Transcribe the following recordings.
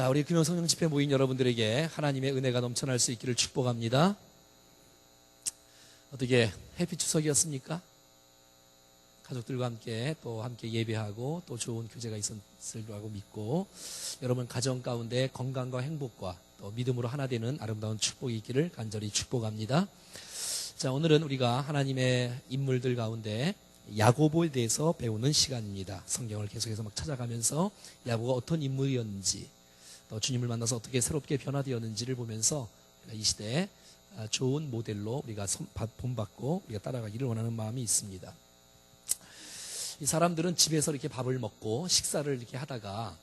우리 금영성령 집회 모인 여러분들에게 하나님의 은혜가 넘쳐날 수 있기를 축복합니다. 어떻게 해피 추석이었습니까? 가족들과 함께 또 함께 예배하고 또 좋은 교제가 있었을 거라고 믿고 여러분 가정 가운데 건강과 행복과 또 믿음으로 하나 되는 아름다운 축복이 있기를 간절히 축복합니다. 자, 오늘은 우리가 하나님의 인물들 가운데 야고보에 대해서 배우는 시간입니다. 성경을 계속해서 막 찾아가면서 야고보가 어떤 인물이었는지 또 주님을 만나서 어떻게 새롭게 변화되었는지를 보면서 이 시대에 좋은 모델로 우리가 본받고 우리가 따라가기를 원하는 마음이 있습니다. 이 사람들은 집에서 이렇게 밥을 먹고 식사를 이렇게 하다가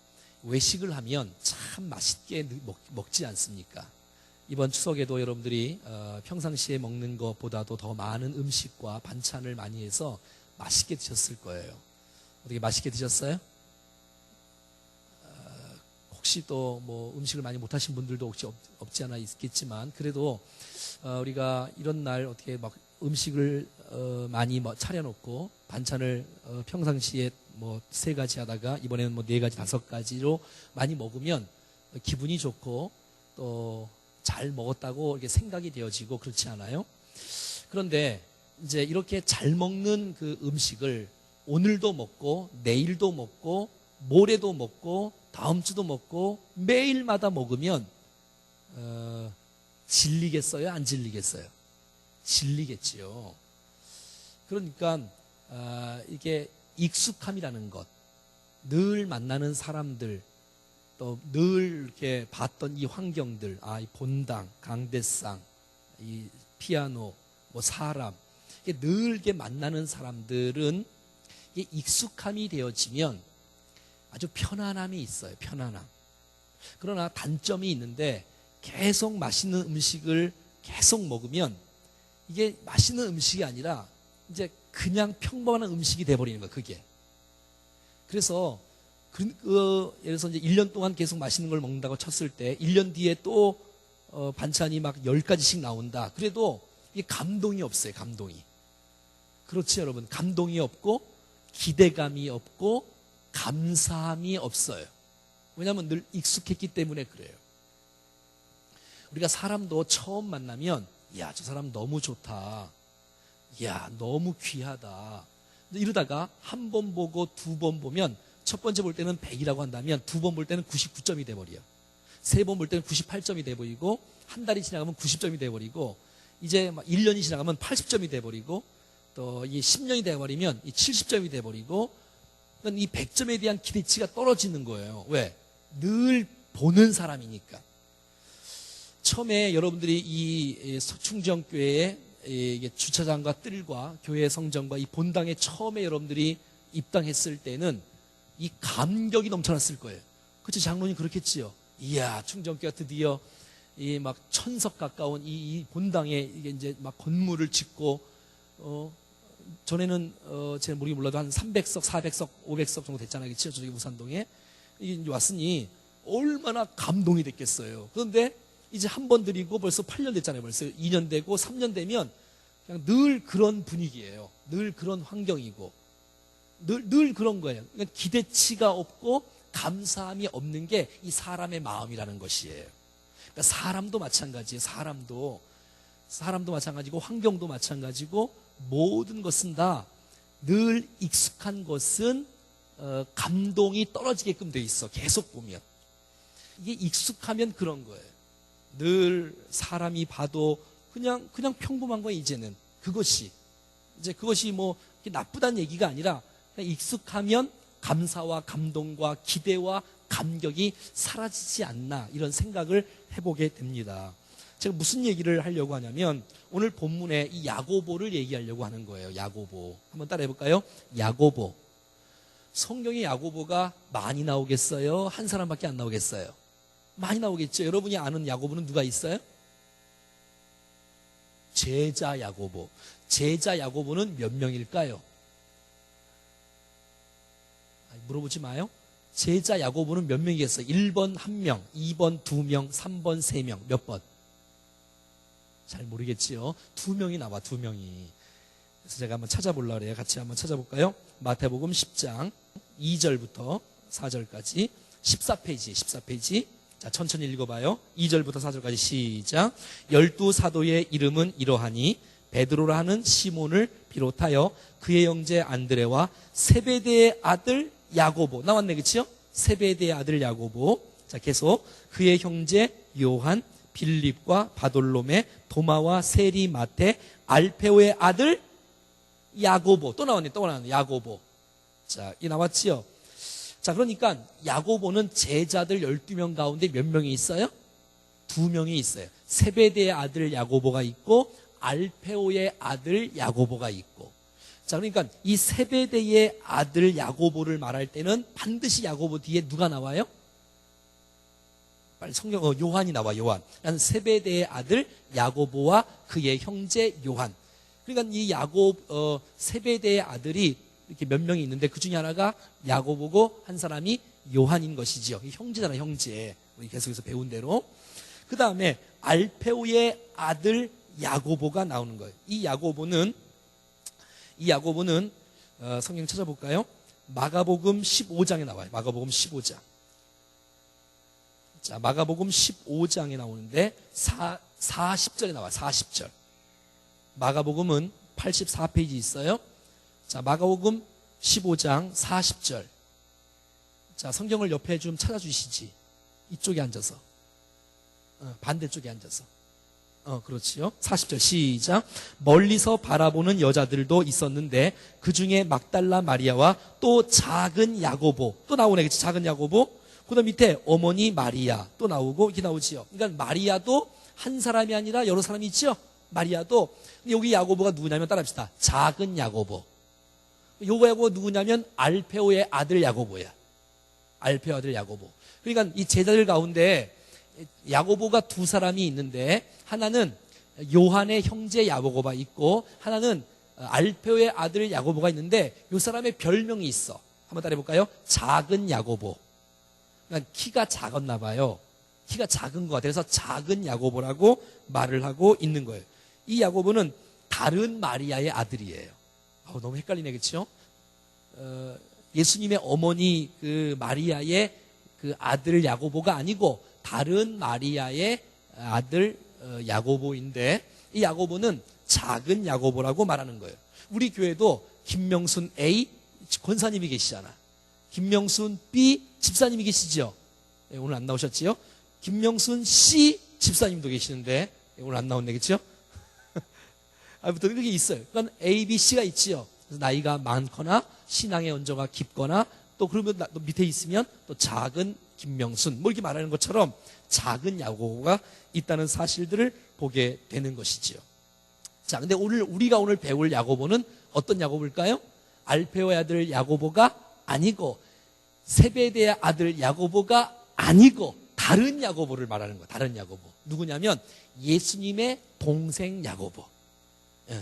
외식을 하면 참 맛있게 먹지 않습니까? 이번 추석에도 여러분들이 평상시에 먹는 것보다도 더 많은 음식과 반찬을 많이 해서 맛있게 드셨을 거예요. 어떻게 맛있게 드셨어요? 혹시 또 뭐 음식을 많이 못하신 분들도 혹시 없지 않아 있겠지만 그래도 우리가 이런 날 어떻게 막 음식을 많이 차려놓고 반찬을 평상시에 뭐 3가지 하다가 이번에는 뭐 4가지, 5가지로 많이 먹으면 기분이 좋고 또 잘 먹었다고 이렇게 생각이 되어지고 그렇지 않아요? 그런데 이제 이렇게 잘 먹는 그 음식을 오늘도 먹고 내일도 먹고 모레도 먹고 다음 주도 먹고 매일마다 먹으면 질리겠어요? 안 질리겠어요? 질리겠지요. 그러니까 이게 익숙함이라는 것, 늘 만나는 사람들, 또 늘 이렇게 봤던 이 환경들, 이 본당, 강대상, 이 피아노, 뭐 사람, 이게 늘 이렇게 만나는 사람들은 이게 익숙함이 되어지면 아주 편안함이 있어요. 편안함. 그러나 단점이 있는데 계속 맛있는 음식을 계속 먹으면 이게 맛있는 음식이 아니라 이제 그냥 평범한 음식이 돼버리는 거예요. 그게. 그래서 예를 들어서 이제 1년 동안 계속 맛있는 걸 먹는다고 쳤을 때 1년 뒤에 또 반찬이 막 10가지씩 나온다. 그래도 이게 감동이 없어요. 감동이. 그렇지 여러분. 감동이 없고 기대감이 없고 감사함이 없어요. 왜냐하면 늘 익숙했기 때문에 그래요. 우리가 사람도 처음 만나면 야, 저 사람 너무 좋다. 야, 너무 귀하다. 이러다가 한 번 보고 2번 보면 첫 번째 볼 때는 100이라고 한다면 2번 볼 때는 99점이 돼버려요. 3번 볼 때는 98점이 돼버리고 한 달이 지나가면 90점이 돼버리고 이제 막 1년이 지나가면 80점이 돼버리고 또 이 10년이 돼버리면 이 70점이 돼버리고 이 100점에 대한 기대치가 떨어지는 거예요. 왜? 늘 보는 사람이니까. 처음에 여러분들이 이 서충정교회의 주차장과 뜰과 교회 성전과 이 본당에 처음에 여러분들이 입당했을 때는 이 감격이 넘쳐났을 거예요. 그치, 장로님 그렇겠지요. 이야, 충정교회가 드디어 이 막 1000석 가까운 이 본당에 이게 이제 막 건물을 짓고, 전에는, 제가 몰라도 한 300석, 400석, 500석 정도 됐잖아요. 그치? 저기 우산동에. 이게 왔으니 얼마나 감동이 됐겠어요. 그런데 이제 한 번 드리고 벌써 8년 됐잖아요. 벌써 2년 되고 3년 되면 그냥 늘 그런 분위기예요. 늘 그런 환경이고. 늘 그런 거예요. 그러니까 기대치가 없고 감사함이 없는 게 이 사람의 마음이라는 것이에요. 그러니까 사람도 마찬가지예요. 사람도 마찬가지고 환경도 마찬가지고 모든 것은 다 늘 익숙한 것은 감동이 떨어지게끔 돼 있어. 계속 보면. 이게 익숙하면 그런 거예요. 늘 사람이 봐도 그냥 평범한 거예요. 이제는 그것이 뭐 나쁘다는 얘기가 아니라 그냥 익숙하면 감사와 감동과 기대와 감격이 사라지지 않나 이런 생각을 해보게 됩니다. 제가 무슨 얘기를 하려고 하냐면 오늘 본문에 이 야고보를 얘기하려고 하는 거예요. 야고보. 한번 따라해 볼까요? 야고보. 성경에 야고보가 많이 나오겠어요? 한 사람밖에 안 나오겠어요? 많이 나오겠죠. 여러분이 아는 야고보는 누가 있어요? 제자 야고보. 제자 야고보는 몇 명일까요? 물어보지 마요. 제자 야고보는 몇 명이겠어요? 1번 1명, 2번 2명, 3번 3명. 몇 번? 잘 모르겠지요. 2명이 나와. 2명이. 그래서 제가 한번 찾아보려고 그래요. 같이 한번 찾아볼까요? 마태복음 10장 2절부터 4절까지 14페이지 자, 천천히 읽어봐요. 2절부터 4절까지 시작. 12사도의 이름은 이러하니 베드로라 하는 시몬을 비롯하여 그의 형제 안드레와 세베대의 아들 야고보. 나왔네, 그치요? 세베대의 아들 야고보. 자, 계속 그의 형제 요한, 빌립과 바돌로메, 도마와 세리, 마테, 알페오의 아들 야고보. 또 나왔네, 또 나왔네, 야고보. 자, 이 나왔지요? 자, 그러니까 야고보는 제자들 12명 가운데 몇 명이 있어요? 2명이 있어요. 세베대의 아들 야고보가 있고 알페오의 아들 야고보가 있고. 자, 그러니까 이 세베대의 아들 야고보를 말할 때는 반드시 야고보 뒤에 누가 나와요? 빨리 성경, 요한이 나와, 요한. 세베대의 아들 야고보와 그의 형제 요한. 그러니까 이 세베대의 아들이 이렇게 몇 명이 있는데 그 중에 하나가 야고보고 한 사람이 요한인 것이지요. 형제잖아, 형제. 우리 계속해서 배운 대로. 그 다음에 알페오의 아들 야고보가 나오는 거예요. 이 야고보는 성경 찾아볼까요? 마가복음 15장에 나와요. 마가복음 15장. 자, 마가복음 15장에 나오는데 40절에 나와요. 40절. 마가복음은 84페이지 있어요. 자, 마가복음 15장 40절. 자, 성경을 옆에 좀 찾아주시지. 이쪽에 앉아서. 반대쪽에 앉아서. 그렇지요. 40절 시작. 멀리서 바라보는 여자들도 있었는데 그 중에 막달라 마리아와 또 작은 야고보. 또 나오네, 그치? 작은 야고보. 그 다음 밑에 어머니 마리아. 또 나오고, 이렇게 나오지요. 그러니까 마리아도 한 사람이 아니라 여러 사람이 있죠? 마리아도. 여기 야고보가 누구냐면 따라합시다. 작은 야고보. 요거 야고보 누구냐면 알페오의 아들 야고보야. 알페오 아들 야고보. 그러니까 이 제자들 가운데 야고보가 2사람이 있는데 하나는 요한의 형제 야고보가 있고 하나는 알페오의 아들 야고보가 있는데 이 사람의 별명이 있어. 한번 따라해볼까요? 작은 야고보. 그러니까 키가 작았나 봐요. 키가 작은 것 같아서 작은 야고보라고 말을 하고 있는 거예요. 이 야고보는 다른 마리아의 아들이에요. 너무 헷갈리네, 그렇죠? 예수님의 어머니 그 마리아의 그 아들 야고보가 아니고 다른 마리아의 아들 야고보인데 이 야고보는 작은 야고보라고 말하는 거예요. 우리 교회도 김명순 A 권사님이 계시잖아. 김명순 B 집사님이 계시죠? 오늘 안 나오셨지요? 김명순 C 집사님도 계시는데 오늘 안 나왔네, 그렇죠? 아무튼 그게 있어요. 그러니까 A, B, C가 있지요. 그래서 나이가 많거나 신앙의 연조가 깊거나 또 그러면 또 밑에 있으면 또 작은 김명순 뭐 이렇게 말하는 것처럼 작은 야고보가 있다는 사실들을 보게 되는 것이지요. 자, 근데 우리가 오늘 배울 야고보는 어떤 야고보일까요? 알페오의 아들 야고보가 아니고 세베대의 아들 야고보가 아니고 다른 야고보를 말하는 거예요. 다른 야고보. 누구냐면 예수님의 동생 야고보.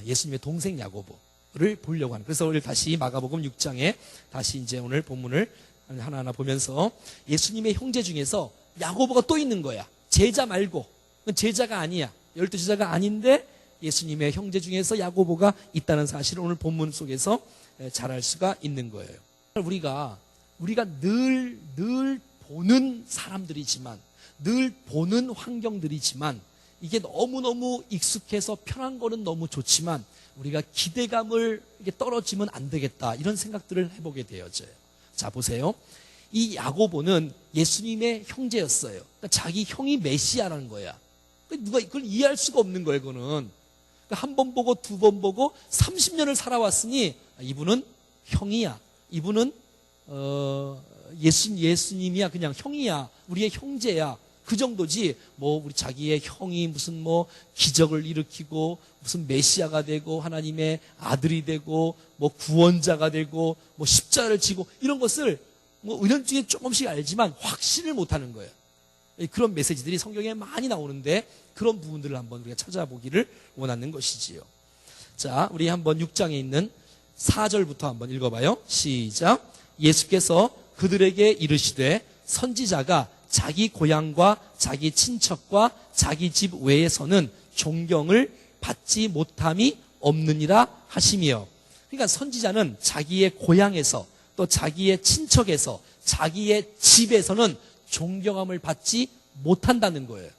예수님의 동생 야고보를 보려고 하는. 그래서 오늘 다시 마가복음 6장에 다시 이제 오늘 본문을 하나하나 보면서 예수님의 형제 중에서 야고보가 또 있는 거야. 제자 말고. 제자가 아니야. 12제자가 아닌데 예수님의 형제 중에서 야고보가 있다는 사실을 오늘 본문 속에서 잘 알 수가 있는 거예요. 우리가 늘 보는 사람들이지만 늘 보는 환경들이지만 이게 너무너무 익숙해서 편한 거는 너무 좋지만 우리가 기대감을 떨어지면 안 되겠다 이런 생각들을 해보게 되어져요. 자, 보세요. 이 야고보는 예수님의 형제였어요. 그러니까 자기 형이 메시아라는 거야. 누가 이걸 이해할 수가 없는 거예요, 그거는. 그러니까 한 번 보고 두 번 보고 30년을 살아왔으니 이분은 형이야. 이분은 예수님이야. 그냥 형이야. 우리의 형제야. 그 정도지. 뭐 우리 자기의 형이 무슨 뭐 기적을 일으키고 무슨 메시아가 되고 하나님의 아들이 되고 뭐 구원자가 되고 뭐 십자가를 지고 이런 것을 뭐 이런 중에 조금씩 알지만 확신을 못하는 거예요. 그런 메시지들이 성경에 많이 나오는데 그런 부분들을 한번 우리가 찾아보기를 원하는 것이지요. 자, 우리 한번 6장에 있는 4절부터 한번 읽어봐요. 시작. 예수께서 그들에게 이르시되 선지자가 자기 고향과 자기 친척과 자기 집 외에서는 존경을 받지 못함이 없느니라 하시며. 그러니까 선지자는 자기의 고향에서 또 자기의 친척에서 자기의 집에서는 존경함을 받지 못한다는 거예요.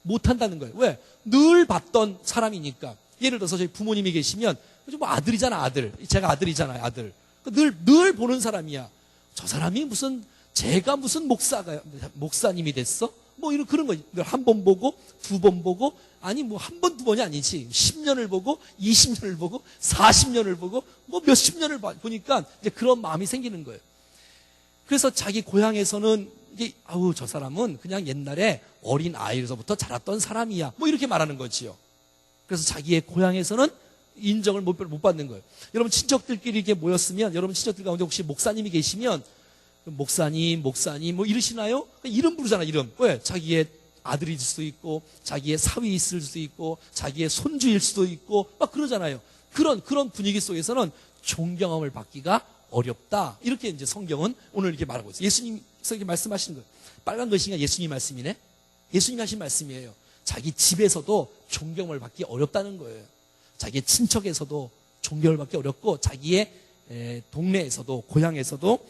못한다는 거예요. 왜? 늘 봤던 사람이니까. 예를 들어서 저희 부모님이 계시면 뭐 아들이잖아, 아들. 제가 아들이잖아요, 아들. 늘 보는 사람이야. 저 사람이 제가 무슨 목사님이 됐어? 뭐 이런 그런 거. 한 번 보고, 두 번 보고, 아니 뭐 한 번, 두 번이 아니지. 10년을 보고, 20년을 보고, 40년을 보고, 뭐 몇십 년을 보니까 이제 그런 마음이 생기는 거예요. 그래서 자기 고향에서는 저 사람은 그냥 옛날에 어린 아이로서부터 자랐던 사람이야. 뭐 이렇게 말하는 거지요. 그래서 자기의 고향에서는 인정을 못 받는 거예요. 여러분 친척들끼리 이렇게 모였으면 여러분 친척들 가운데 혹시 목사님이 계시면 목사님 뭐 이러시나요? 이름 부르잖아, 이름. 왜? 자기의 아들일 수도 있고 자기의 사위 있을 수도 있고 자기의 손주일 수도 있고 막 그러잖아요. 그런 분위기 속에서는 존경함을 받기가 어렵다. 이렇게 이제 성경은 오늘 이렇게 말하고 있어요. 예수님께서 이렇게 말씀하시는 거예요. 빨간 글씨가 예수님 말씀이네. 예수님 하신 말씀이에요. 자기 집에서도 존경을 받기 어렵다는 거예요. 자기의 친척에서도 존경을 받기 어렵고 자기의 동네에서도 고향에서도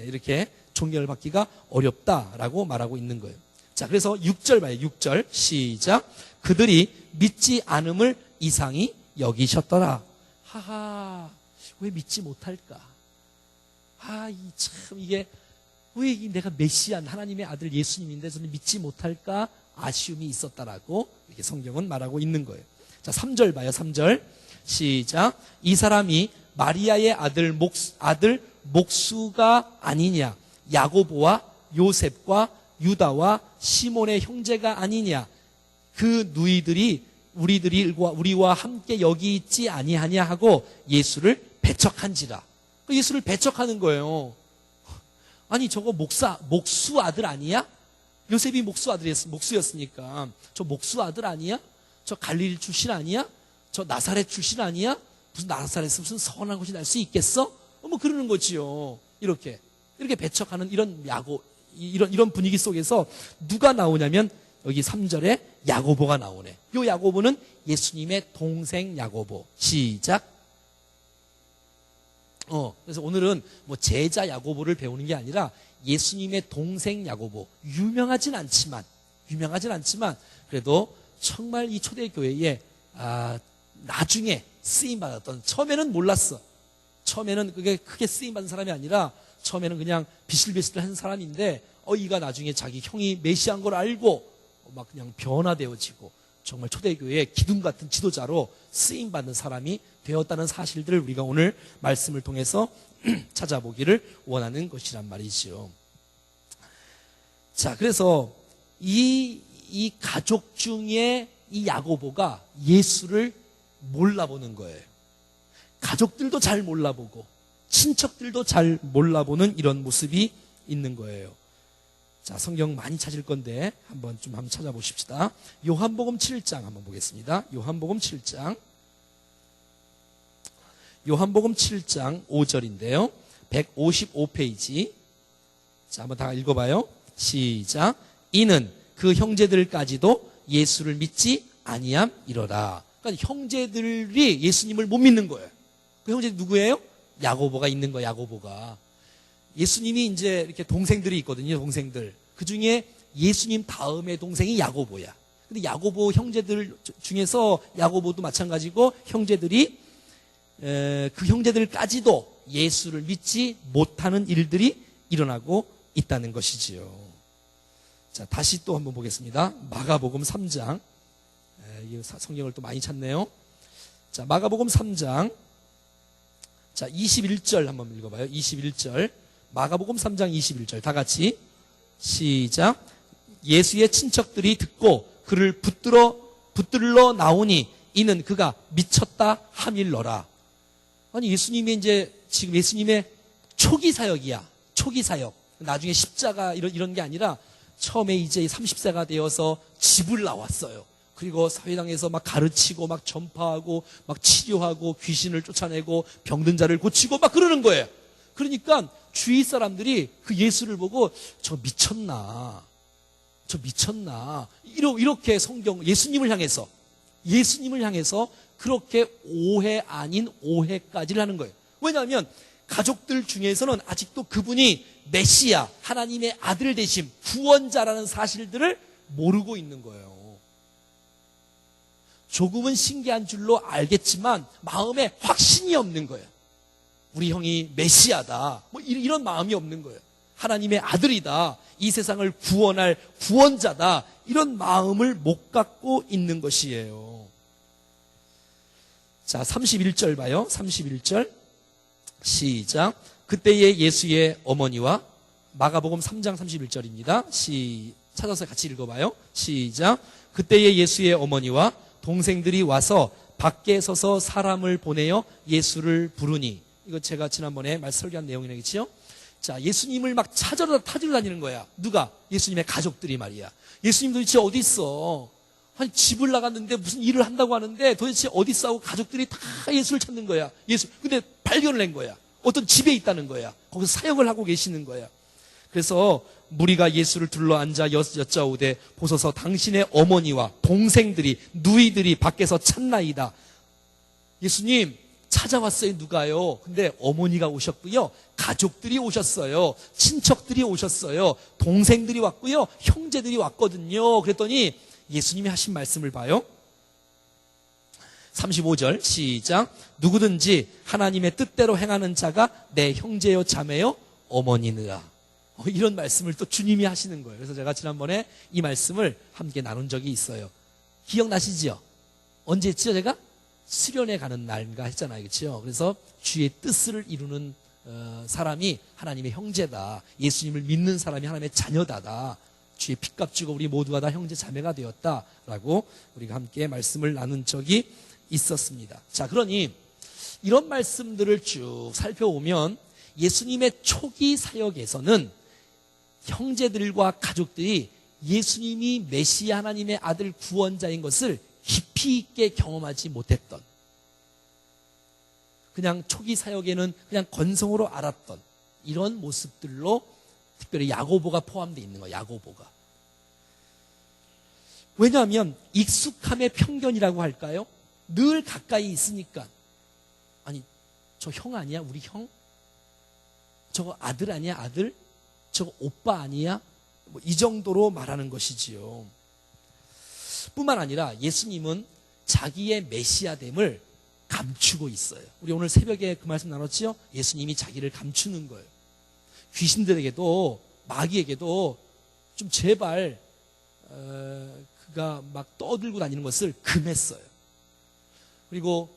이렇게 존경을 받기가 어렵다라고 말하고 있는 거예요. 자, 그래서 6절 봐요. 6절 시작. 그들이 믿지 않음을 이상히 여기셨더라. 하하, 왜 믿지 못할까? 이게 왜 내가 메시아 하나님의 아들 예수님인데 저는 믿지 못할까? 아쉬움이 있었다라고 이렇게 성경은 말하고 있는 거예요. 자, 3절 봐요. 3절 시작. 이 사람이 마리아의 아들 목수가 아니냐? 야고보와 요셉과 유다와 시몬의 형제가 아니냐? 그 누이들이 우리와 함께 여기 있지 아니하냐 하고 예수를 배척한지라. 예수를 배척하는 거예요. 아니 저거 목수 아들 아니야? 요셉이 목수였으니까 저 목수 아들 아니야? 저 갈릴리 출신 아니야? 저 나사렛 출신 아니야? 무슨 나사렛에서 무슨 선한 것이 날 수 있겠어? 뭐 그러는 거지요. 이렇게 배척하는 이런 분위기 속에서 누가 나오냐면 여기 3절에 야고보가 나오네. 이 야고보는 예수님의 동생 야고보. 시작. 그래서 오늘은 뭐 제자 야고보를 배우는 게 아니라 예수님의 동생 야고보. 유명하진 않지만 그래도 정말 이 초대교회에 나중에 쓰임받았던, 처음에는 몰랐어. 처음에는 그게 크게 쓰임받은 사람이 아니라 처음에는 그냥 비실비실한 사람인데 이가 나중에 자기 형이 메시아인 걸 알고 막 그냥 변화되어지고 정말 초대교회의 기둥 같은 지도자로 쓰임받는 사람이 되었다는 사실들을 우리가 오늘 말씀을 통해서 찾아보기를 원하는 것이란 말이죠. 자, 그래서 이 가족 중에 이 야고보가 예수를 몰라보는 거예요. 가족들도 잘 몰라보고 친척들도 잘 몰라보는 이런 모습이 있는 거예요. 자, 성경 많이 찾을 건데 한번 찾아보십시다. 요한복음 7장 한번 보겠습니다. 요한복음 7장 5절인데요. 155페이지. 자, 한번 다 읽어봐요. 시작. 이는 그 형제들까지도 예수를 믿지 아니함이로라. 그러니까 형제들이 예수님을 못 믿는 거예요. 그 형제들 누구예요? 야고보가 있는 거예요. 야고보가. 예수님이 이제 이렇게 동생들이 있거든요. 동생들. 그 중에 예수님 다음의 동생이 야고보야. 근데 야고보 형제들 중에서 야고보도 마찬가지고 형제들이 그 형제들까지도 예수를 믿지 못하는 일들이 일어나고 있다는 것이지요. 자, 다시 또 한번 보겠습니다. 마가복음 3장. 성경을 또 많이 찾네요. 자, 마가복음 3장. 자, 21절 한번 읽어봐요. 21절. 마가복음 3장 21절. 다 같이 시작. 예수의 친척들이 듣고 그를 붙들러 나오니 이는 그가 미쳤다 함일러라. 아니, 예수님이 이제 지금 예수님의 초기 사역이야. 초기 사역. 나중에 십자가 이런 게 아니라 처음에 이제 30세가 되어서 집을 나왔어요. 그리고 사회당에서 막 가르치고 막 전파하고 막 치료하고 귀신을 쫓아내고 병든 자를 고치고 막 그러는 거예요. 그러니까 주위 사람들이 그 예수를 보고 저 미쳤나 이렇게 성경 예수님을 향해서 그렇게 오해 아닌 오해까지를 하는 거예요. 왜냐하면 가족들 중에서는 아직도 그분이 메시아, 하나님의 아들 되심, 구원자라는 사실들을 모르고 있는 거예요. 조금은 신기한 줄로 알겠지만 마음에 확신이 없는 거예요. 우리 형이 메시아다, 뭐 이런 마음이 없는 거예요. 하나님의 아들이다, 이 세상을 구원할 구원자다, 이런 마음을 못 갖고 있는 것이에요. 자, 31절 봐요. 31절 시작. 그때의 예수의 어머니와, 마가복음 3장 31절입니다. 찾아서 같이 읽어봐요. 시작. 그때의 예수의 어머니와 동생들이 와서 밖에 서서 사람을 보내어 예수를 부르니, 이거 제가 지난번에 설교한 내용이겠지요. 자, 예수님을 막 찾으러 다니는 거야. 누가? 예수님의 가족들이 말이야. 예수님 도대체 어디 있어? 아니, 집을 나갔는데 무슨 일을 한다고 하는데 도대체 어디 있어 하고 가족들이 다 예수를 찾는 거야. 근데 발견을 한 거야. 어떤 집에 있다는 거야. 거기서 사역을 하고 계시는 거야. 그래서 무리가 예수를 둘러 앉아 여짜오되 보소서 당신의 어머니와 동생들이, 누이들이 밖에서 찾나이다. 예수님 찾아왔어요. 누가요? 근데 어머니가 오셨고요, 가족들이 오셨어요, 친척들이 오셨어요, 동생들이 왔고요, 형제들이 왔거든요. 그랬더니 예수님이 하신 말씀을 봐요. 35절 시작. 누구든지 하나님의 뜻대로 행하는 자가 내 형제요 자매요 어머니느라. 이런 말씀을 또 주님이 하시는 거예요. 그래서 제가 지난번에 이 말씀을 함께 나눈 적이 있어요. 기억나시죠? 언제 했죠? 제가 수련회 가는 날인가 했잖아요. 그렇죠? 그래서 주의 뜻을 이루는 사람이 하나님의 형제다, 예수님을 믿는 사람이 하나님의 자녀다, 주의 핏값 주고 우리 모두가 다 형제 자매가 되었다라고 우리가 함께 말씀을 나눈 적이 있었습니다. 자, 그러니 이런 말씀들을 쭉 살펴보면 예수님의 초기 사역에서는 형제들과 가족들이 예수님이 메시아, 하나님의 아들 구원자인 것을 깊이 있게 경험하지 못했던, 그냥 초기 사역에는 그냥 건성으로 알았던 이런 모습들로 특별히 야고보가 포함되어 있는 거예요. 야고보가. 왜냐하면 익숙함의 편견이라고 할까요? 늘 가까이 있으니까, 아니 저 형 아니야? 우리 형? 저거 아들 아니야? 아들? 저거 오빠 아니야? 뭐 이 정도로 말하는 것이지요. 뿐만 아니라 예수님은 자기의 메시아됨을 감추고 있어요. 우리 오늘 새벽에 그 말씀 나눴죠? 예수님이 자기를 감추는 거예요. 귀신들에게도, 마귀에게도 좀 제발 그가 막 떠들고 다니는 것을 금했어요. 그리고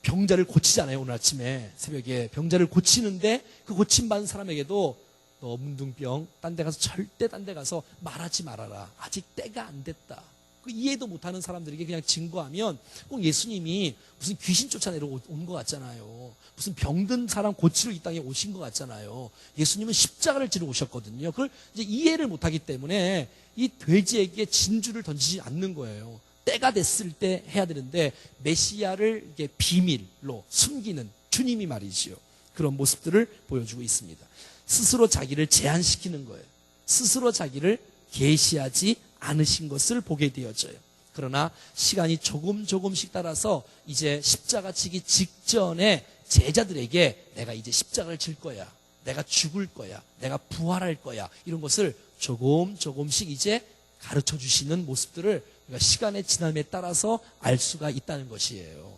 병자를 고치잖아요. 오늘 아침에 새벽에 병자를 고치는데 그 고침받은 사람에게도 너 문둥병, 딴 데 가서 절대 딴 데 가서 말하지 말아라, 아직 때가 안 됐다. 그 이해도 못하는 사람들에게 그냥 증거하면 꼭 예수님이 무슨 귀신 쫓아내러 온 것 같잖아요. 무슨 병든 사람 고치러 이 땅에 오신 것 같잖아요. 예수님은 십자가를 지러 오셨거든요. 그걸 이제 이해를 못하기 때문에 이 돼지에게 진주를 던지지 않는 거예요. 때가 됐을 때 해야 되는데 메시아를 이게 비밀로 숨기는 주님이 말이지요. 그런 모습들을 보여주고 있습니다. 스스로 자기를 제한시키는 거예요. 스스로 자기를 계시하지 않으신 것을 보게 되어져요. 그러나 시간이 조금씩 따라서 이제 십자가 지기 직전에 제자들에게 내가 이제 십자가를 질 거야, 내가 죽을 거야, 내가 부활할 거야, 이런 것을 조금씩 이제 가르쳐 주시는 모습들을 우리가 시간의 지남에 따라서 알 수가 있다는 것이에요.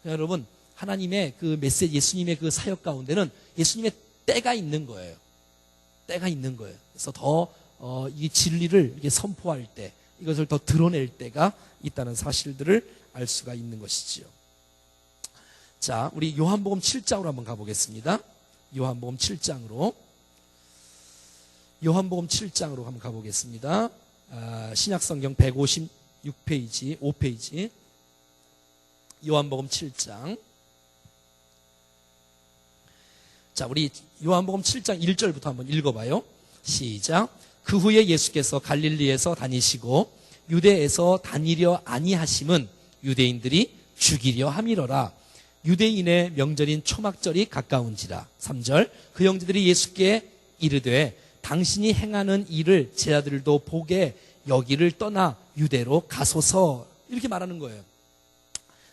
여러분, 하나님의 그 메시지, 예수님의 그 사역 가운데는 예수님의 때가 있는 거예요. 때가 있는 거예요. 그래서 더 이 진리를 이렇게 선포할 때, 이것을 더 드러낼 때가 있다는 사실들을 알 수가 있는 것이지요. 자, 우리 요한복음 7장으로 한번 가보겠습니다. 요한복음 7장으로 한번 가보겠습니다. 신약성경 156페이지, 5페이지. 요한복음 7장. 자, 우리 요한복음 7장 1절부터 한번 읽어봐요. 시작. 그 후에 예수께서 갈릴리에서 다니시고 유대에서 다니려 아니하심은 유대인들이 죽이려 함이러라. 유대인의 명절인 초막절이 가까운지라. 3절. 그 형제들이 예수께 이르되 당신이 행하는 일을 제자들도 보게 여기를 떠나 유대로 가소서. 이렇게 말하는 거예요.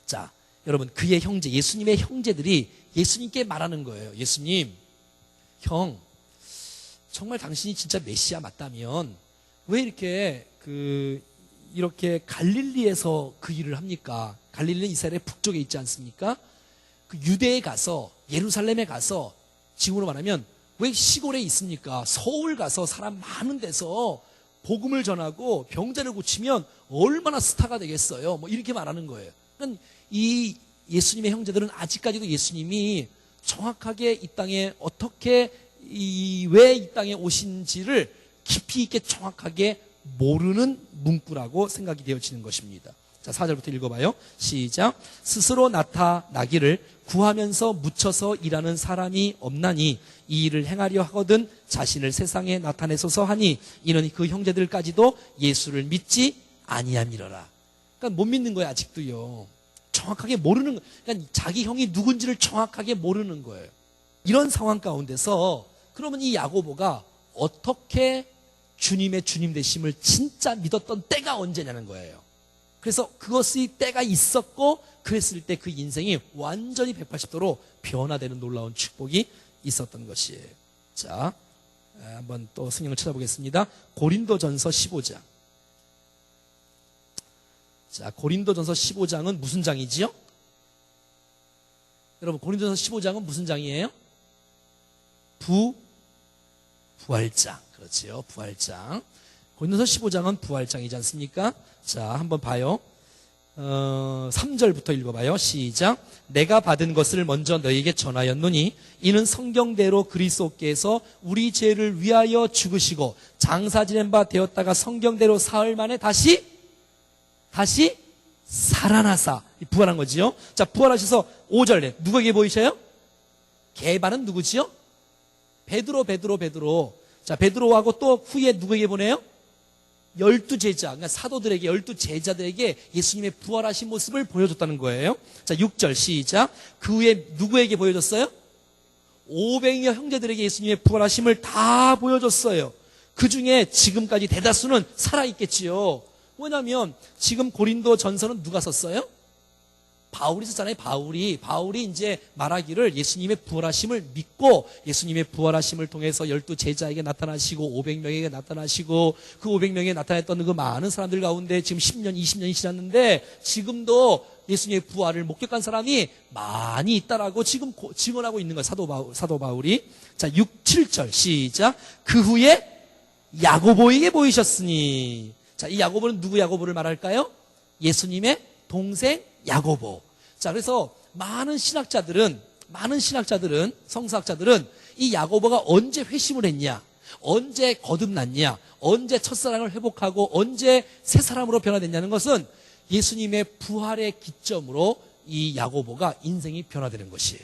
자, 여러분, 그의 형제, 예수님의 형제들이 예수님께 말하는 거예요. 예수님, 형, 정말 당신이 진짜 메시아 맞다면 왜 이렇게 갈릴리에서 그 일을 합니까? 갈릴리는 이스라엘의 북쪽에 있지 않습니까? 그 유대에 가서, 예루살렘에 가서, 지금으로 말하면 왜 시골에 있습니까? 서울 가서 사람 많은 데서 복음을 전하고 병자를 고치면 얼마나 스타가 되겠어요? 뭐 이렇게 말하는 거예요. 그러니까 이 예수님의 형제들은 아직까지도 예수님이 정확하게 이 땅에 어떻게 왜 이 땅에 오신지를 깊이 있게 정확하게 모르는 문구라고 생각이 되어지는 것입니다. 자, 4절부터 읽어봐요. 시작. 스스로 나타나기를 구하면서 묻혀서 일하는 사람이 없나니 이 일을 행하려 하거든 자신을 세상에 나타내소서 하니 이는 그 형제들까지도 예수를 믿지 아니함이러라. 그러니까 못 믿는 거예요. 아직도요. 정확하게 모르는, 그러니까 자기 형이 누군지를 정확하게 모르는 거예요. 이런 상황 가운데서 그러면 이 야고보가 어떻게 주님의 주님 되심을 진짜 믿었던 때가 언제냐는 거예요. 그래서 그것이 때가 있었고 그랬을 때 그 인생이 완전히 180도로 변화되는 놀라운 축복이 있었던 것이에요. 자, 한번 또 성경을 찾아보겠습니다. 고린도전서 15장. 자, 고린도전서 15장은 무슨 장이지요? 여러분, 고린도전서 15장은 무슨 장이에요? 부활장. 그렇지요. 부활장. 고린도서 15장은 부활장이지 않습니까? 자, 한번 봐요. 3절부터 읽어봐요. 시작. 내가 받은 것을 먼저 너희에게 전하였노니 이는 성경대로 그리스도께서 우리 죄를 위하여 죽으시고 장사 지낸 바 되었다가 성경대로 사흘 만에 다시 살아나사 부활한 거지요. 자, 부활하셔서 5절에 누구에게 보이셔요? 게바는 누구지요? 베드로. 자, 베드로하고 또 후에 누구에게 보내요? 12제자, 그러니까 사도들에게, 12제자들에게 예수님의 부활하신 모습을 보여줬다는 거예요. 자, 6절 시작. 그 후에 누구에게 보여줬어요? 500여 형제들에게 예수님의 부활하심을 다 보여줬어요. 그 중에 지금까지 대다수는 살아있겠지요. 왜냐하면 지금 고린도 전서는 누가 썼어요? 바울이 썼잖아요. 바울이 이제 말하기를 예수님의 부활하심을 믿고 예수님의 부활하심을 통해서 12제자에게 나타나시고 500명에게 나타나시고 그 500명에 나타났던 그 많은 사람들 가운데 지금 10년, 20년이 지났는데 지금도 예수님의 부활을 목격한 사람이 많이 있다라고 지금 증언하고 있는 거예요. 사도 바울이. 자, 6, 7절 시작. 그 후에 야고보에게 보이셨으니. 자, 이 야고보는 누구 야고보를 말할까요? 예수님의 동생 야고보. 자, 그래서 많은 신학자들은, 성서학자들은 이 야고보가 언제 회심을 했냐, 언제 거듭났냐, 언제 첫사랑을 회복하고 언제 새 사람으로 변화됐냐는 것은 예수님의 부활의 기점으로 이 야고보가 인생이 변화되는 것이에요.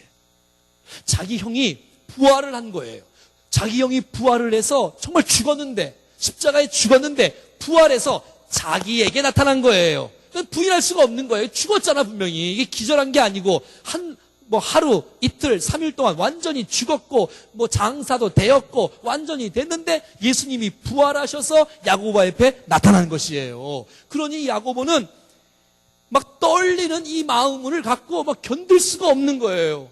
자기 형이 부활을 한 거예요. 자기 형이 부활을 해서 정말 죽었는데, 십자가에 죽었는데 부활해서 자기에게 나타난 거예요. 부인할 수가 없는 거예요. 죽었잖아, 분명히. 이게 기절한 게 아니고, 하루, 이틀, 3일 동안 완전히 죽었고, 장사도 되었고, 완전히 됐는데, 예수님이 부활하셔서 야고보 옆에 나타난 것이에요. 그러니 야고보는 막 떨리는 이 마음을 갖고 막 견딜 수가 없는 거예요.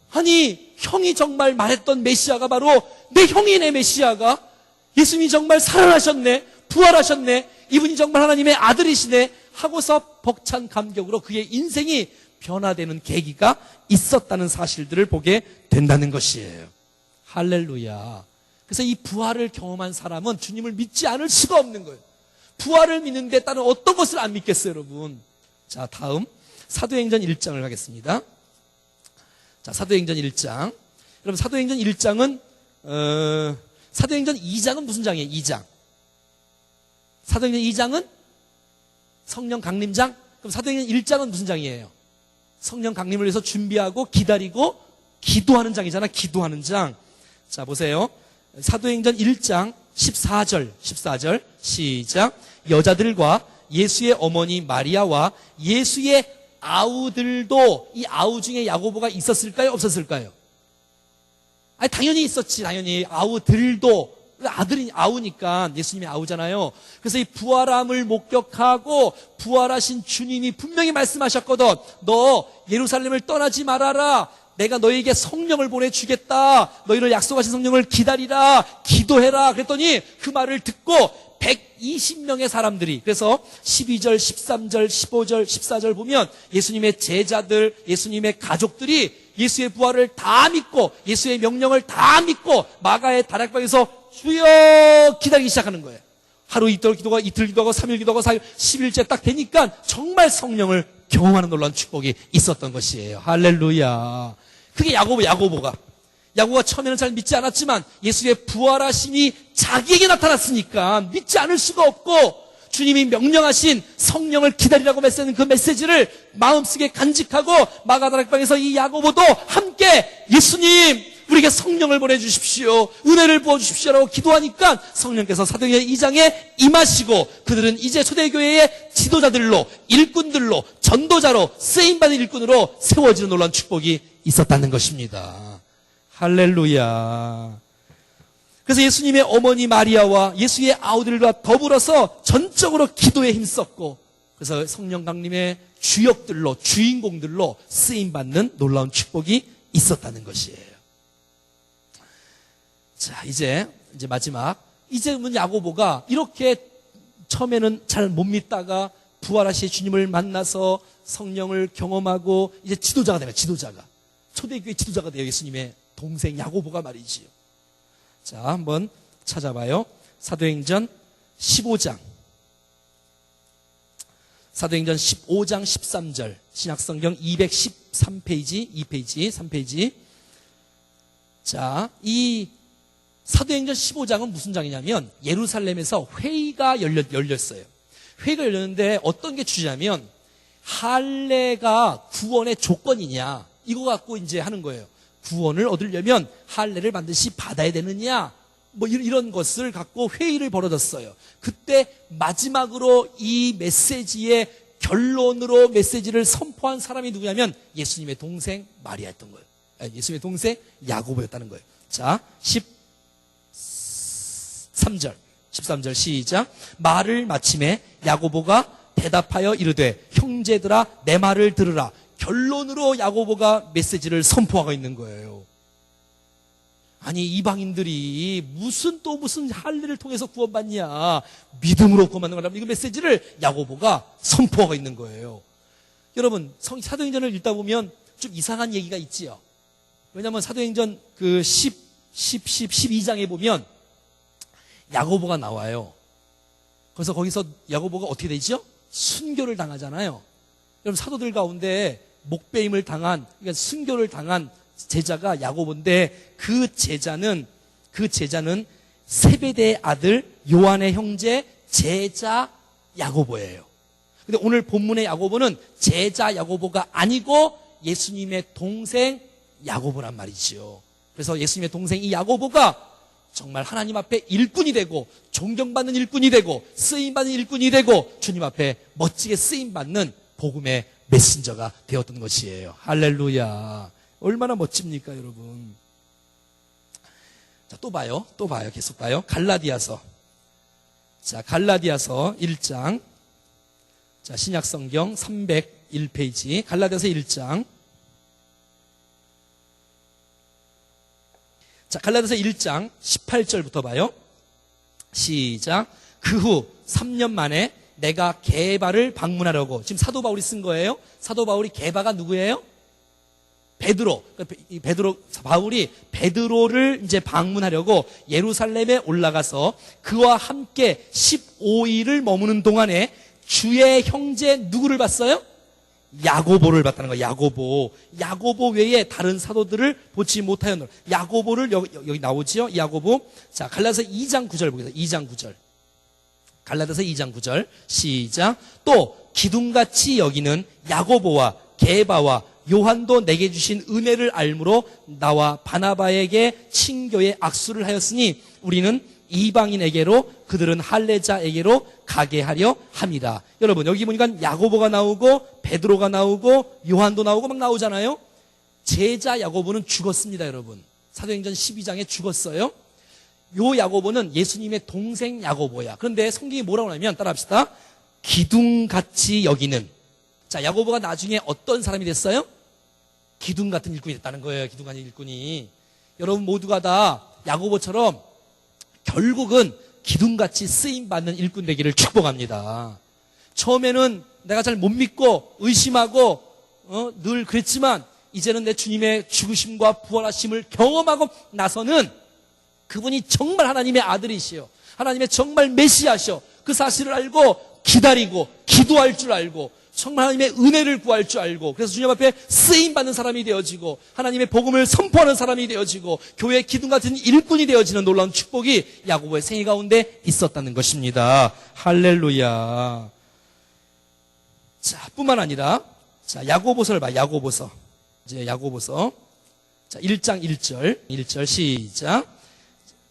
아니, 형이 정말 말했던 메시아가 바로 내 형이네, 메시아가. 예수님이 정말 살아나셨네, 부활하셨네, 이분이 정말 하나님의 아들이시네, 하고서 벅찬 감격으로 그의 인생이 변화되는 계기가 있었다는 사실들을 보게 된다는 것이에요. 할렐루야. 그래서 이 부활을 경험한 사람은 주님을 믿지 않을 수가 없는 거예요. 부활을 믿는데 다른 어떤 것을 안 믿겠어요, 여러분. 자, 다음 사도행전 1장을 가겠습니다. 자, 사도행전 1장. 여러분, 사도행전 1장은 사도행전 2장은 무슨 장이에요? 2장. 사도행전 2장은 성령 강림장? 그럼 사도행전 1장은 무슨 장이에요? 성령 강림을 위해서 준비하고 기다리고 기도하는 장이잖아. 기도하는 장. 자, 보세요. 사도행전 1장 14절 시작. 여자들과 예수의 어머니 마리아와 예수의 아우들도, 이 아우 중에 야고보가 있었을까요? 없었을까요? 아니, 당연히 있었지. 당연히 아우들도, 아들이 아우니까 예수님이 아우잖아요. 그래서 이 부활함을 목격하고 부활하신 주님이 분명히 말씀하셨거든. 너 예루살렘을 떠나지 말아라. 내가 너에게 성령을 보내주겠다. 너희를 약속하신 성령을 기다리라. 기도해라. 그랬더니 그 말을 듣고 120명의 사람들이, 그래서 12절, 13절, 15절, 14절 보면 예수님의 제자들, 예수님의 가족들이 예수의 부활을 다 믿고 예수의 명령을 다 믿고 마가의 다락방에서 주여 기다리기 시작하는 거예요. 하루 이틀 기도가, 이틀 기도하고 3일 기도하고 4일, 10일째 딱 되니까 정말 성령을 경험하는 놀라운 축복이 있었던 것이에요. 할렐루야. 그게 야고보가 처음에는 잘 믿지 않았지만 예수의 부활하심이 자기에게 나타났으니까 믿지 않을 수가 없고, 주님이 명령하신 성령을 기다리라고 메시하는 그 메시지를 마음속에 간직하고 마가다락방에서 이 야고보도 함께 예수님 우리에게 성령을 보내주십시오, 은혜를 부어주십시오라고 기도하니까 성령께서 사도행전 2장에 임하시고 그들은 이제 초대교회의 지도자들로, 일꾼들로, 전도자로, 쓰임받은 일꾼으로 세워지는 놀라운 축복이 있었다는 것입니다. 할렐루야. 그래서 예수님의 어머니 마리아와 예수의 아우들과 더불어서 전적으로 기도에 힘썼고, 그래서 성령 강림의 주역들로, 주인공들로 쓰임받는 놀라운 축복이 있었다는 것이에요. 자, 이제 마지막. 이제는 야고보가 이렇게 처음에는 잘 못 믿다가 부활하신 주님을 만나서 성령을 경험하고 이제 지도자가 되면 초대교회 지도자가 돼요. 예수님의 동생 야고보가 말이지요. 자, 한번 찾아봐요. 사도행전 15장. 사도행전 15장 13절. 신약성경 213페이지, 2페이지, 3페이지. 자, 이 사도행전 15장은 무슨 장이냐면 예루살렘에서 회의가 열렸어요. 회의가 열렸는데 어떤 게 주제냐면 할례가 구원의 조건이냐, 이거 갖고 이제 하는 거예요. 구원을 얻으려면 할례를 반드시 받아야 되느냐, 뭐 이런 것을 갖고 회의를 벌어졌어요. 그때 마지막으로 이 메시지의 결론으로 메시지를 선포한 사람이 누구냐면 예수님의 동생 마리아였던 거예요. 예수님의 동생 야고보였다는 거예요. 자, 13절 시작. 말을 마침에 야고보가 대답하여 이르되 형제들아 내 말을 들으라. 결론으로 야고보가 메시지를 선포하고 있는 거예요. 아니, 이방인들이 무슨 할례를 통해서 구원받냐, 믿음으로 구원받는 거라면 이거 메시지를 야고보가 선포하고 있는 거예요. 여러분, 사도행전을 읽다 보면 좀 이상한 얘기가 있지요. 왜냐하면 사도행전 그 12장에 보면 야고보가 나와요. 그래서 거기서 야고보가 어떻게 되죠? 순교를 당하잖아요. 여러분, 사도들 가운데 목배임을 당한, 그러니까 순교를 당한 제자가 야고보인데 그 제자는 세베대의 아들 요한의 형제 제자 야고보예요. 근데 오늘 본문의 야고보는 제자 야고보가 아니고 예수님의 동생 야고보란 말이지요. 그래서 예수님의 동생 이 야고보가 정말 하나님 앞에 일꾼이 되고 존경받는 일꾼이 되고 쓰임받는 일꾼이 되고 주님 앞에 멋지게 쓰임받는 복음의 메신저가 되었던 것이에요. 할렐루야. 얼마나 멋집니까, 여러분. 자, 또 봐요. 계속 봐요. 갈라디아서. 자, 갈라디아서 1장. 자, 신약성경 301페이지. 갈라디아서 1장. 자, 갈라디아서 1장 18절부터 봐요. 시작. 그 후 3년 만에 내가 게바를 방문하려고. 지금 사도 바울이 쓴 거예요. 사도 바울이 게바가 누구예요? 바울이 베드로를 이제 방문하려고 예루살렘에 올라가서 그와 함께 15일을 머무는 동안에 주의 형제 누구를 봤어요? 야고보를 봤다는 거예요. 야고보 외에 다른 사도들을 보지 못하였노라. 야고보를 여기 나오지요. 야고보. 자, 갈라디아서 2장 9절 보겠습니다. 2장 9절. 갈라디아서 2장 9절. 시작. 또 기둥같이 여기는 야고보와 게바와 요한도 내게 주신 은혜를 알므로 나와 바나바에게 친교의 악수를 하였으니 우리는 이방인에게로 그들은 할례자에게로 가게 하려 합니다. 여러분, 여기 보니까 야고보가 나오고 베드로가 나오고 요한도 나오고 막 나오잖아요. 제자 야고보는 죽었습니다, 여러분. 사도행전 12장에 죽었어요. 요 야고보는 예수님의 동생 야고보야. 그런데 성경이 뭐라고 하냐면 따라합시다. 기둥같이 여기는. 자, 야고보가 나중에 어떤 사람이 됐어요? 기둥 같은 일꾼이 됐다는 거예요. 기둥 같은 일꾼이. 여러분 모두가 다 야고보처럼 결국은 기둥같이 쓰임받는 일꾼 되기를 축복합니다. 처음에는 내가 잘 못 믿고 의심하고 늘 그랬지만 이제는 내 주님의 죽으심과 부활하심을 경험하고 나서는 그분이 정말 하나님의 아들이시요, 하나님의 정말 메시아시요, 그 사실을 알고 기다리고 기도할 줄 알고 정말 하나님의 은혜를 구할 줄 알고, 그래서 주님 앞에 쓰임받는 사람이 되어지고 하나님의 복음을 선포하는 사람이 되어지고 교회의 기둥 같은 일꾼이 되어지는 놀라운 축복이 야고보의 생애 가운데 있었다는 것입니다. 할렐루야. 자, 뿐만 아니라 자, 야고보서를 봐. 야고보서. 이제 야고보서. 자, 1장 1절 시작.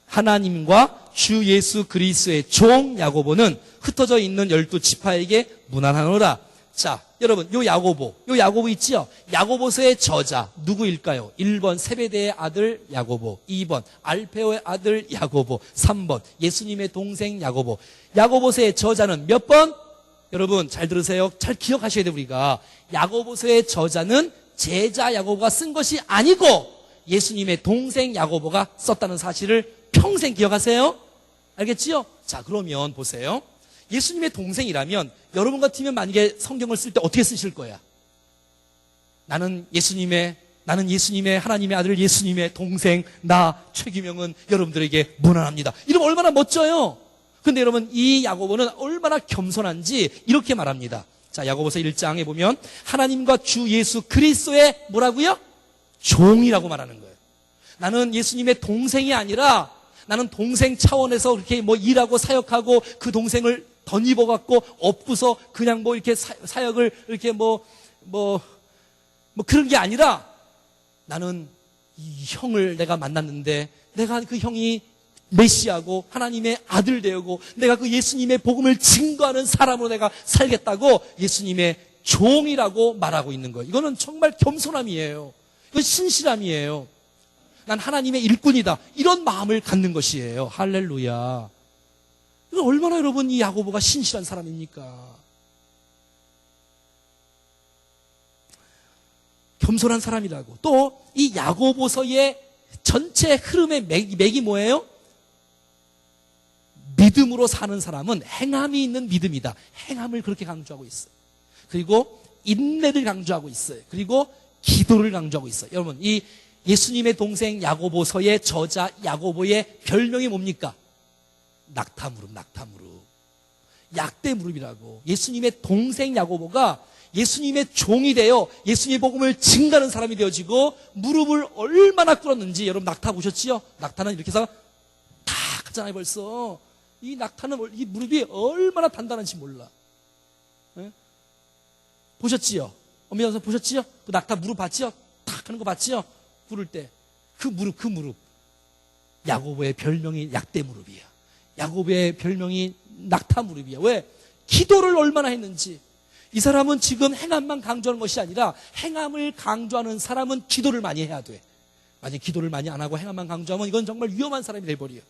하나님과 주 예수 그리스도의 종 야고보는 흩어져 있는 12지파에게 문안하노라. 자, 여러분, 요 야고보 있지요? 야고보서의 저자 누구일까요? 1번 세베대의 아들 야고보, 2번 알페오의 아들 야고보, 3번 예수님의 동생 야고보. 야고보서의 저자는 몇 번? 여러분 잘 들으세요. 잘 기억하셔야 돼요. 우리가 야고보서의 저자는 제자 야고보가 쓴 것이 아니고 예수님의 동생 야고보가 썼다는 사실을 평생 기억하세요. 알겠지요? 자, 그러면 보세요. 예수님의 동생이라면 여러분 같으면 만약에 성경을 쓸 때 어떻게 쓰실 거야? 나는 예수님의 하나님의 아들 예수님의 동생 나 최규명은 여러분들에게 문안합니다. 이러면 얼마나 멋져요. 근데 여러분 이 야고보는 얼마나 겸손한지 이렇게 말합니다. 자, 야고보서 1장에 보면 하나님과 주 예수 그리스도의 뭐라고요? 종이라고 말하는 거예요. 나는 예수님의 동생이 아니라 나는 동생 차원에서 그렇게 뭐 일하고 사역하고 그 동생을 덧입어갖고 업고서 그냥 뭐 이렇게 사역을 이렇게 뭐 그런 게 아니라 나는 이 형을 내가 만났는데 내가 그 형이 메시아고 하나님의 아들 되고 내가 그 예수님의 복음을 증거하는 사람으로 내가 살겠다고 예수님의 종이라고 말하고 있는 거예요. 이거는 정말 겸손함이에요. 이건 신실함이에요. 난 하나님의 일꾼이다. 이런 마음을 갖는 것이에요. 할렐루야. 얼마나 여러분 이 야고보가 신실한 사람입니까? 겸손한 사람이라고. 또 이 야고보서의 전체 흐름의 맥이 뭐예요? 믿음으로 사는 사람은 행함이 있는 믿음이다. 행함을 그렇게 강조하고 있어요. 그리고 인내를 강조하고 있어요. 그리고 기도를 강조하고 있어요. 여러분 이 예수님의 동생 야고보서의 저자 야고보의 별명이 뭡니까? 낙타무릎. 약대무릎이라고. 예수님의 동생 야고보가 예수님의 종이 되어 예수님의 복음을 증가하는 사람이 되어지고 무릎을 얼마나 꿇었는지 여러분 낙타 보셨지요? 낙타는 이렇게 해서 탁 하잖아요. 벌써 이 낙타는 이 무릎이 얼마나 단단한지 몰라. 네? 보셨지요? 엄밀히 와서 보셨지요? 그 낙타 무릎 봤지요? 탁 하는 거 봤지요? 꿇을 때 그 무릎 야고보의 별명이 약대무릎이야. 야고보의 별명이 낙타무릎이야. 왜? 기도를 얼마나 했는지. 이 사람은 지금 행함만 강조하는 것이 아니라 행함을 강조하는 사람은 기도를 많이 해야 돼. 만약 기도를 많이 안 하고 행함만 강조하면 이건 정말 위험한 사람이 돼버려요.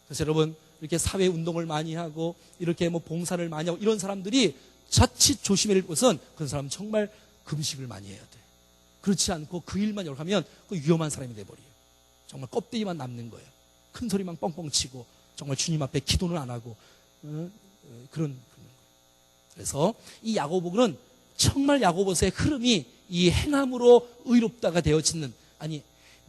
그래서 여러분 이렇게 사회 운동을 많이 하고 이렇게 뭐 봉사를 많이 하고 이런 사람들이 자칫 조심해야 될 것은 그런 사람은 정말 금식을 많이 해야 돼. 그렇지 않고 그 일만 열하면 그 위험한 사람이 돼버려요. 정말 껍데기만 남는 거예요. 큰 소리만 뻥뻥 치고 정말 주님 앞에 기도는 안 하고 그런 거예요. 그래서 이 야고보는 정말 야고보서의 흐름이 이 행함으로 의롭다가 되어지는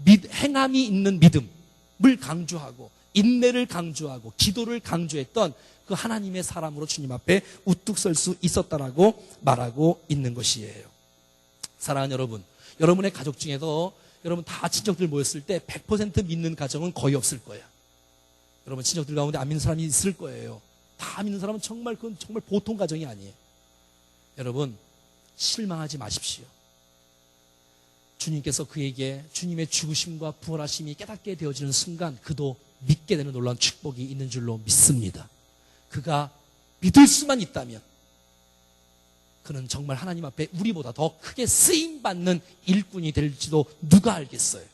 행함이 있는 믿음을 강조하고 인내를 강조하고 기도를 강조했던 그 하나님의 사람으로 주님 앞에 우뚝 설 수 있었다라고 말하고 있는 것이에요. 사랑하는 여러분, 여러분의 가족 중에도 여러분 다 친척들 모였을 때 100% 믿는 가정은 거의 없을 거예요. 여러분 친척들 가운데 안 믿는 사람이 있을 거예요. 다 믿는 사람은 그건 정말 보통 가정이 아니에요. 여러분 실망하지 마십시오. 주님께서 그에게 주님의 죽으심과 부활하심이 깨닫게 되어지는 순간 그도 믿게 되는 놀라운 축복이 있는 줄로 믿습니다. 그가 믿을 수만 있다면 그는 정말 하나님 앞에 우리보다 더 크게 쓰임받는 일꾼이 될지도 누가 알겠어요.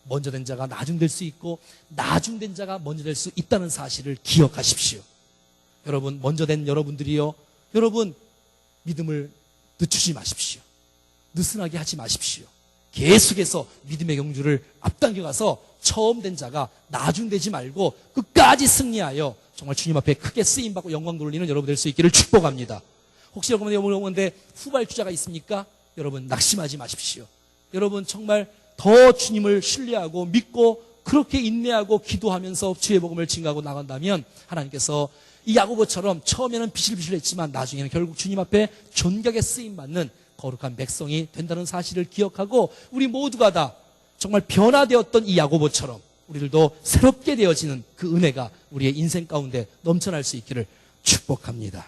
먼저 된 자가 나중 될 수 있고 나중 된 자가 먼저 될 수 있다는 사실을 기억하십시오. 여러분 먼저 된 여러분들이요, 여러분 믿음을 늦추지 마십시오. 느슨하게 하지 마십시오. 계속해서 믿음의 경주를 앞당겨가서 처음 된 자가 나중되지 말고 끝까지 승리하여 정말 주님 앞에 크게 쓰임받고 영광 돌리는 여러분 될 수 있기를 축복합니다. 혹시 여러분의 후발주자가 있습니까? 여러분 낙심하지 마십시오. 여러분 정말 더 주님을 신뢰하고 믿고 그렇게 인내하고 기도하면서 주의 복음을 증가하고 나간다면 하나님께서 이 야고보처럼 처음에는 비실비실했지만 나중에는 결국 주님 앞에 존귀하게 쓰임받는 거룩한 백성이 된다는 사실을 기억하고 우리 모두가 다 정말 변화되었던 이 야고보처럼 우리들도 새롭게 되어지는 그 은혜가 우리의 인생 가운데 넘쳐날 수 있기를 축복합니다.